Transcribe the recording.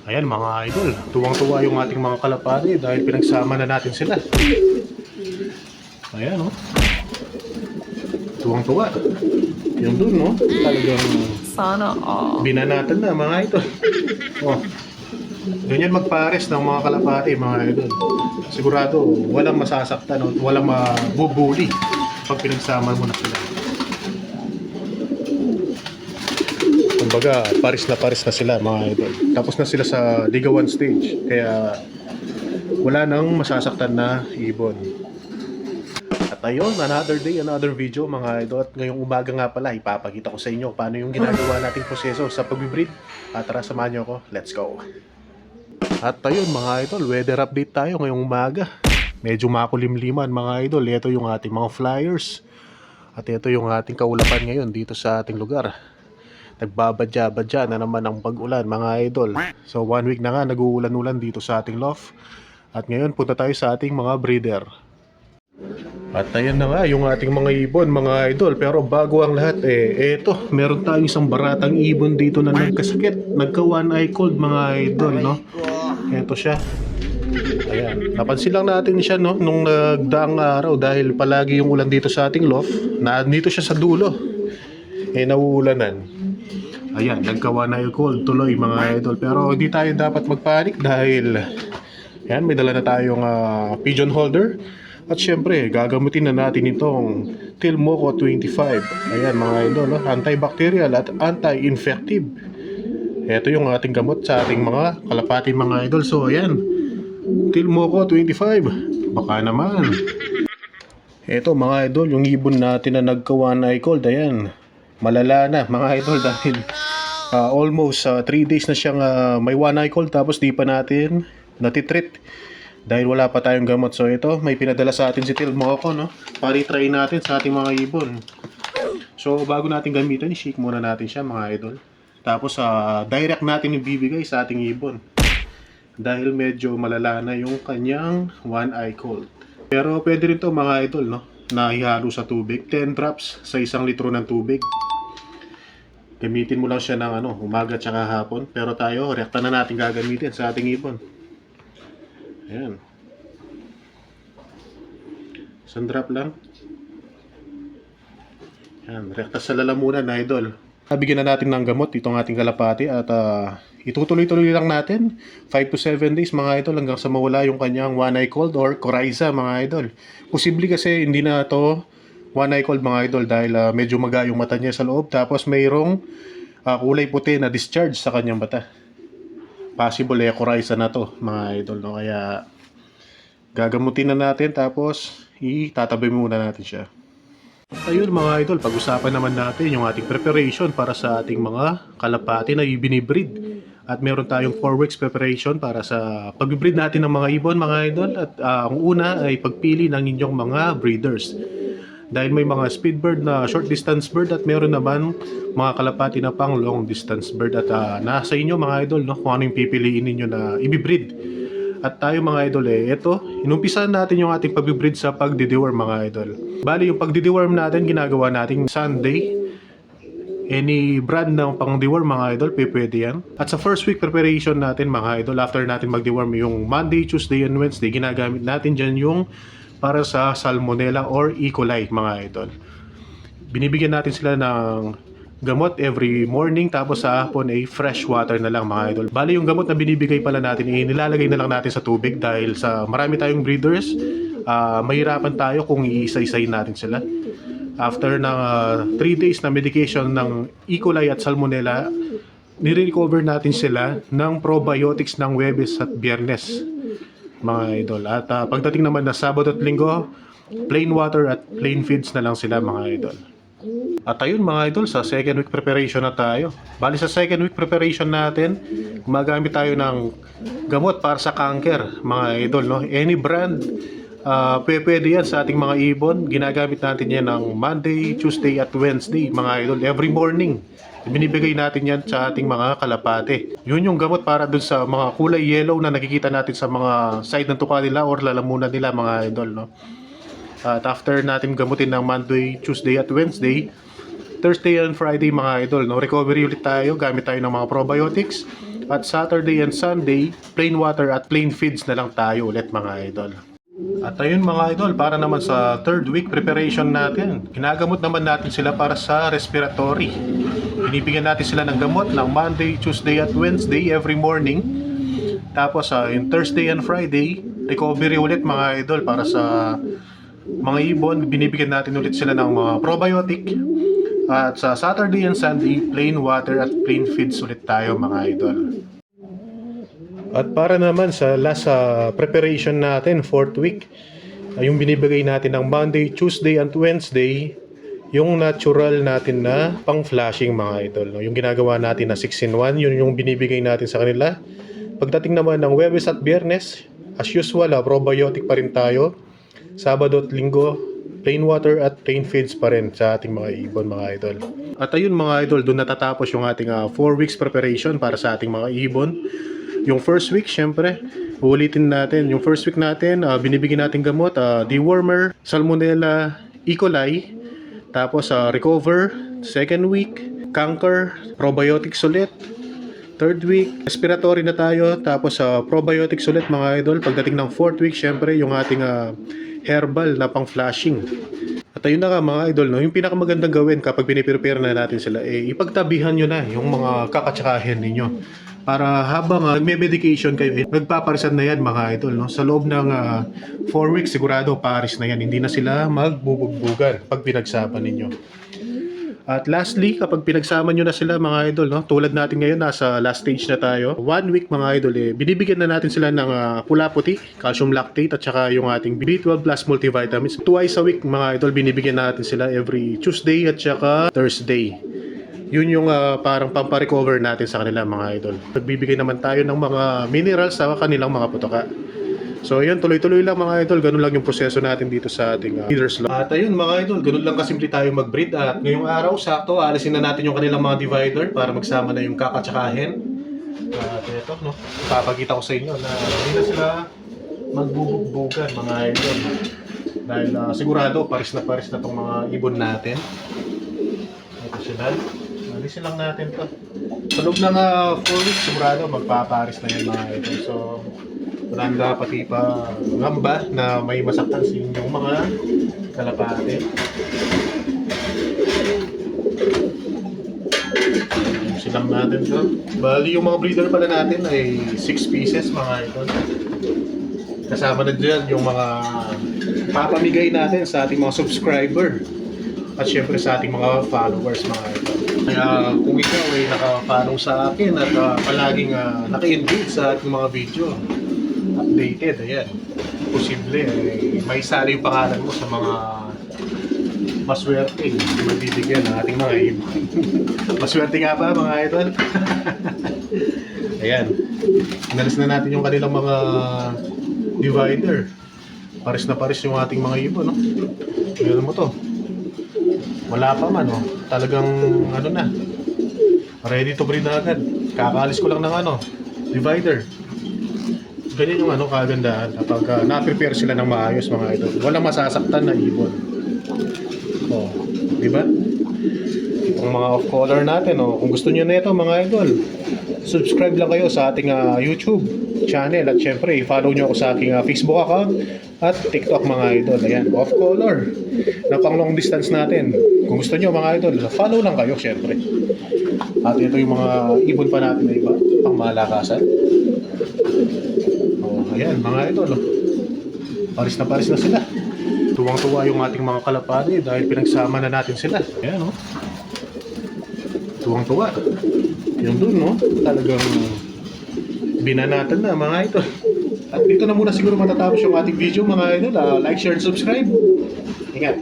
Ayan mga idol, tuwang-tuwa yung ating mga kalapati dahil pinagsama na natin sila. Ayan oh, tuwang-tuwa. Yung dun no, talagang Sana all. binanatan na mga idol. Oh, ganyan magpares ng mga kalapati mga idol. Sigurado walang masasaktan o walang mabubuli pag pinagsama mo na sila. Kumbaga, pares na sila mga idol. Tapos na sila sa Liga 1 stage. Kaya wala nang masasaktan na ibon. At ayun, another day, another video mga idol. At ngayong umaga nga pala, ipapakita ko sa inyo paano yung ginagawa nating proseso sa pag-breed. At tara, samahan nyo ako. Let's go! At ayun mga idol, weather update tayo ngayong umaga. Medyo makulimliman mga idol. Ito yung ating mga flyers. At ito yung ating kaulapan ngayon dito sa ating lugar. Nagbabadya-badya na naman ang pag-ulan mga idol. So 1 week na nga nag-uulan-ulan dito sa ating loft. At ngayon punta tayo sa ating mga breeder. At ayan na nga yung ating mga ibon mga idol. Pero bago ang lahat eto, meron tayong isang baratang ibon dito na nagkasakit. Nagka one eye cold mga idol no. Eto siya. Ayan, napansin lang natin siya no nung nagdaang araw dahil palagi yung ulan dito sa ating loft. Nandito siya sa dulo. Nauulanan. Ayan, nagka-one eye cold tuloy mga idol. Pero hindi tayo dapat magpanik dahil ayan, may dala na tayong pigeon holder. At syempre, gagamutin na natin itong Tilmoco 25. Ayan mga idol, no? Antibacterial at anti-infective. Ito yung ating gamot sa ating mga kalapati mga idol. So ayan, Tilmoco 25. Baka naman. Ito mga idol, yung ibon natin na nagka-one eye cold. Ayan, malala na mga idol dahil almost 3 days na siyang may one eye cold tapos di pa natin natitreat dahil wala pa tayong gamot. So ito, may pinadala sa atin si Tilmoco no, para i-try natin sa ating mga ibon. So bago natin gamitin, i-shake muna natin siya mga idol. Tapos direct natin yung bibigay sa ating ibon dahil medyo malala na yung kanyang one eye cold. Pero pwede rin to mga idol no, na ihalo sa tubig. 10 drops sa 1 litro ng tubig. Gamitin mo lang siya ng umaga at hapon. Pero tayo, rekta na natin gagamitin sa ating ibon. Ayan. 1 drop lang. Ayan, rekta sa lalamunan na idol. Bigyan na natin ng gamot itong ating kalapati at itutuloy-tuloy lang natin 5 to 7 days mga idol hanggang sa mawala yung kanyang one eye cold or coryza mga idol. Posible kasi hindi na to one eye cold mga idol dahil medyo maga yung mata niya sa loob tapos mayroong kulay puti na discharge sa kanyang mata. Possible coryza na to mga idol no? Kaya gagamutin na natin tapos itatabi muna natin siya. Ayun mga idol, pag-usapan naman natin yung ating preparation para sa ating mga kalapati na ibinibreed. At meron tayong 4 weeks preparation para sa pag-breed natin ng mga ibon mga idol. At ang una ay pagpili ng inyong mga breeders. Dahil may mga speed bird na short distance bird at meron naman mga kalapati na pang long distance bird. At nasa inyo mga idol no, kung ano yung pipiliin ninyo na ibibreed. At tayo mga idol ito, inumpisahan natin yung ating pag-breed sa pagdi-deworm mga idol. Bali yung pagdi-deworm natin, ginagawa natin Sunday. Any brand ng pang-deworm mga idol, pwede yan. At sa first week preparation natin mga idol, after natin mag-deworm yung Monday, Tuesday, and Wednesday, ginagamit natin dyan yung para sa Salmonella or E. coli mga idol. Binibigyan natin sila ng gamot every morning tapos sa hapon ay fresh water na lang mga idol. Bali yung gamot na binibigay pala natin nilalagay na lang natin sa tubig dahil sa marami tayong breeders, mahirapan tayo kung iisa-isayin natin sila. After ng 3 days na medication ng E. coli at Salmonella, nire-recover natin sila ng probiotics ng Huwebes at Biyernes mga idol. At pagdating naman na Sabado at Linggo, plain water at plain feeds na lang sila mga idol. At ayun mga idol, sa second week preparation na tayo. Bali sa second week preparation natin, gumagamit tayo ng gamot para sa cancer mga idol no. Any brand, pwede yan sa ating mga ibon. Ginagamit natin yan ng Monday, Tuesday at Wednesday mga idol. Every morning, binibigay natin yan sa ating mga kalapate. Yun yung gamot para dun sa mga kulay yellow na nakikita natin sa mga side ng tuka nila or lalamunan nila mga idol no. At after natin gamutin ng Monday, Tuesday at Wednesday, Thursday and Friday mga idol, no, recovery ulit tayo, gamit tayo ng mga probiotics At Saturday and Sunday, plain water at plain feeds na lang tayo ulit mga idol. At ayun mga idol, para naman sa third week preparation natin, ginagamot naman natin sila para sa respiratory. Binibigyan natin sila ng gamot ng Monday, Tuesday at Wednesday every morning. Tapos in Thursday and Friday, recovery ulit mga idol para sa mga ibon. Binibigyan natin ulit sila ng mga probiotic. At sa Saturday and Sunday, plain water at plain feeds ulit tayo mga idol. At para naman sa last preparation natin, fourth week, yung binibigay natin ng Monday, Tuesday, and Wednesday, yung natural natin na pang-flashing mga idol. No? Yung ginagawa natin na 6-in-1, yun yung binibigay natin sa kanila. Pagdating naman ng Huwebes at Biyernes, as usual, probiotic pa rin tayo. Sabado at Linggo, plain water at plain feeds pa rin sa ating mga ibon mga idol. At ayun mga idol, doon natatapos yung ating 4 weeks preparation para sa ating mga ibon. Yung first week, syempre, uulitin natin. Yung first week natin, binibigyan natin gamot, dewormer, salmonella, E. coli, tapos recover. Second week, canker, probiotics ulit. Third week, respiratory na tayo, tapos probiotics ulit mga idol. Pagdating ng fourth week, syempre, yung ating herbal na pang-flashing. At ayun na nga mga idol, no? Yung pinakamagandang gawin kapag piniprepare na natin sila, ipagtabihan nyo na yung mga kakatsakahin ninyo. Para habang nagme-medication kayo, nagpaparisan na yan mga idol. No? Sa loob ng 4 weeks, sigurado paris na yan. Hindi na sila magbubugbugan pag pinagsama ninyo. At lastly, kapag pinagsama nyo na sila mga idol, no? Tulad natin ngayon, nasa last stage na tayo. 1 week mga idol, binibigyan na natin sila ng pula-puti, calcium lactate, at saka yung ating B12 plus multivitamins. Twice a week mga idol, binibigyan natin sila every Tuesday at saka Thursday. Yun yung parang pamparecover natin sa kanila mga idol. Nagbibigay naman tayo ng mga minerals sa kanilang mga putoka. So yun, tuloy-tuloy lang mga idol. Ganun lang yung proseso natin dito sa ating feeders log. At ayun mga idol, ganun lang kasimple tayo mag-breed. At ngayong araw, sakto, alisin na natin yung kanilang mga divider para magsama na yung kakatsakahin. At ito, no, ipapakita ko sa inyo na hindi na sila magbubugbugan mga idol. Dahil sigurado, paris na tong mga ibon natin. Ito sila. Alisin lang natin to. Sa loob ng 4 weeks, sigurado magpaparis na yan mga idol. So, walang dapat ipangamba na may masaktan sa inyong mga kalapate. Alisin lang natin to. Bali, yung mga breeder pala natin ay 6 pieces mga idol. Kasama na dyan yung mga papamigay natin sa ating mga subscriber. At syempre sa ating mga followers mga idol. Kaya kung ikaw ay naka-follow sa akin at palaging naka-engage sa ating mga video, updated, ayan, posible may sali yung pangalan mo sa mga maswerte mabibigyan ng ating mga ibon. Maswerte nga ba mga idol? Ayan, inalis na natin yung kanilang mga divider. Paris na paris yung ating mga ibon, no? Tignan mo to. Wala pa man, oh. Talagang ano na, ready to breed na agad. Kakaalis ko lang ng divider. Ganyan yung kagandahan kapag na-prepare sila ng maayos mga idol. Walang masasaktan na ibon. Oh, di ba? Itong mga off-color natin, oh. Kung gusto niyo na ito mga idol, subscribe lang kayo sa ating YouTube channel at syempre i-follow nyo ako sa aking Facebook account at TikTok mga idol. Ayan, off-color na pang long distance natin. Kung gusto nyo mga idol, follow lang kayo syempre. At ito yung mga ibon pa natin na iba, pang malakasan. Oh, ayan mga idol, oh. Paris na sila. Tuwang-tuwa yung ating mga kalapati dahil pinagsama na natin sila. Ayan, oh. Tuwang-tuwa. Yung dun, no? Talagang binanatan na mga idol. At dito na muna siguro matatapos yung ating video mga idol. Like, share, and subscribe. Ingat!